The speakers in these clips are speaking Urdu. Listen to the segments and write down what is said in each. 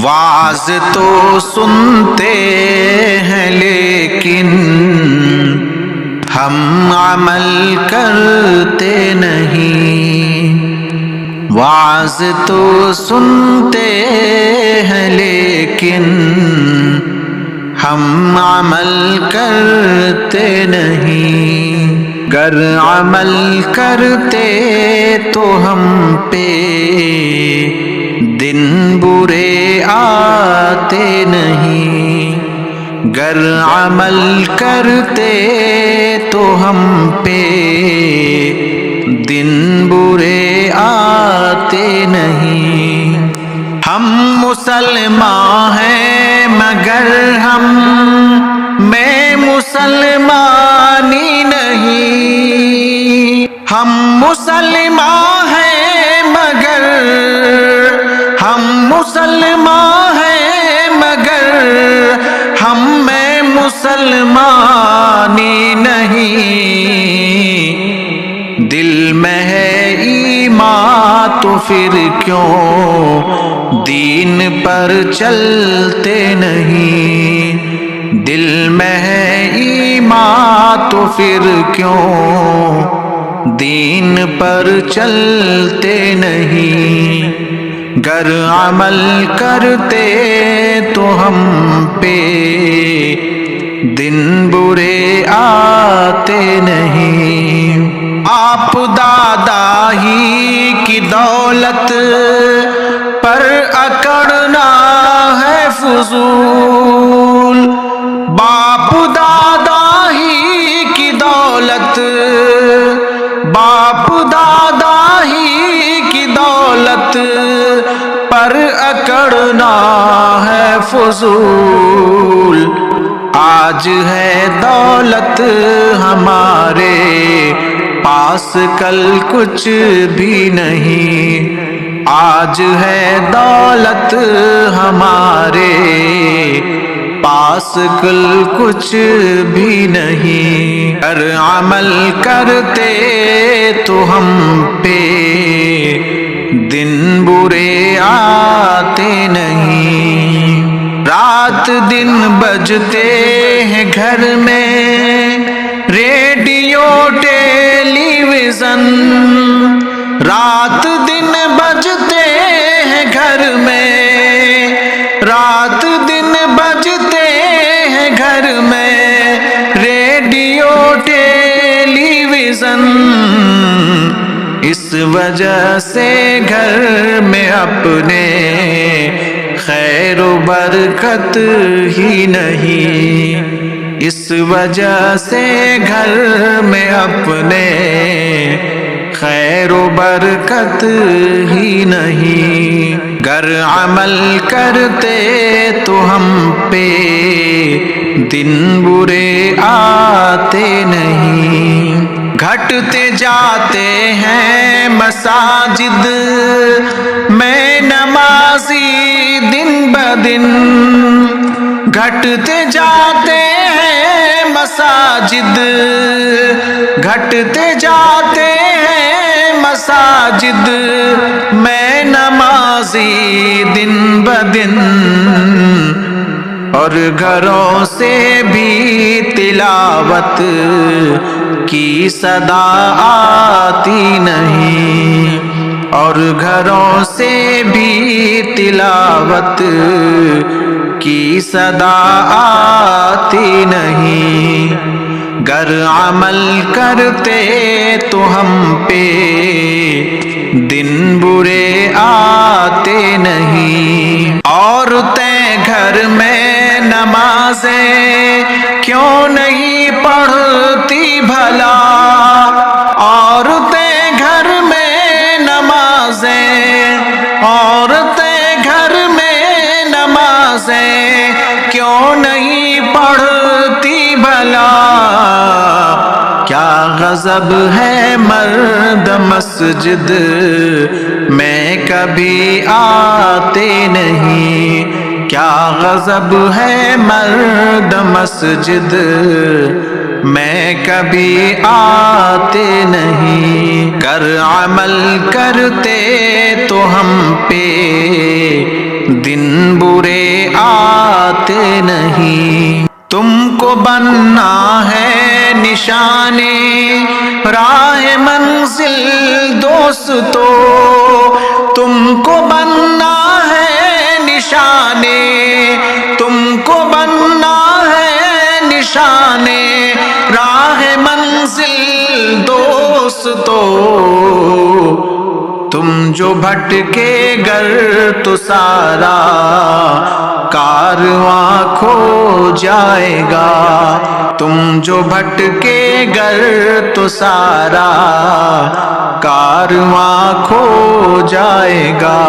واعظ تو سنتے ہیں لیکن ہم عمل کرتے نہیں، واعظ تو سنتے ہیں لیکن ہم عمل کرتے نہیں، گر عمل کرتے تو ہم پہ دن برے آتے نہیں، گر عمل کرتے تو ہم پہ دن برے آتے نہیں۔ ہم مسلمان ہیں مگر ہم میں مسلمانی نہیں، ہم مسلمان ہیں مگر ہم مسلمان ہیں مگر ہم میں مسلمانی نہیں، دل میں ہے ایمان تو پھر کیوں دین پر چلتے نہیں، دل میں ہے ایمان تو پھر کیوں دین پر چلتے نہیں، گر عمل کرتے تو ہم پہ دن برے آتے نہیں۔ آپ دادا ہی کی دولت پر اکڑنا ہے فضول، باپ دادا ہی کی دولت، باپ دادا ہی کی دولت پر اکڑنا ہے فضول، آج ہے دولت ہمارے پاس کل کچھ بھی نہیں، آج ہے دولت ہمارے پاس کل کچھ بھی نہیں، گر عمل کرتے تو ہم پہ دن برے آتے نہیں، رات دن بجتے ہیں گھر میں ریڈیو ٹیلی ویژن، رات دن بجتے ہیں گھر میں، رات دن بجتے ہیں گھر میں ریڈیو ٹیلی ویژن، اس وجہ سے گھر میں اپنے خیر و برکت ہی نہیں، اس وجہ سے گھر میں اپنے خیر و برکت ہی نہیں، گر عمل کرتے تو ہم پہ دن برے آتے نہیں، گھٹتے جاتے ہیں مساجد میں نمازی دن بدن، گھٹتے جاتے ہیں مساجد، گھٹتے جاتے ہیں مساجد میں نمازی دن بدن، اور گھروں سے بھی تلاوت کی صدا آتی نہیں، اور گھروں سے بھی تلاوت کی صدا آتی نہیں، گر عمل کرتے تو ہم پہ دن برے آتے نہیں، عورتیں گھر میں نمازیں کیوں نہیں پڑھتی بھلا، عورتیں گھر میں نمازیں، عورتیں گھر میں نمازیں کیوں نہیں پڑھتی بھلا، کیا غضب ہے مرد مسجد میں کبھی آتے نہیں، کیا غضب ہے مرد مسجد میں کبھی آتے نہیں، گر عمل کرتے تو ہم پہ دن برے آتے نہیں. تم کو بننا ہے نشانے راہ منزل دوستو، تم کو بننا ہے نشانے، تم کو بننا ہے نشانے راہ منزل دوستو. تم جو بھٹکے گر تو سارا کارواں کھو جائے گا، تم جو بھٹکے گر تو سارا کارواں کھو جائے گا.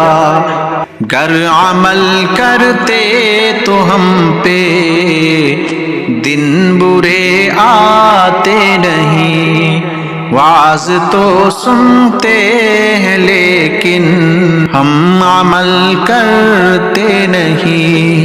گر عمل کرتے تو ہم پہ دن برے آتے نہیں. وعظ تو سنتے ہیں لیکن ہم عمل کرتے نہیں.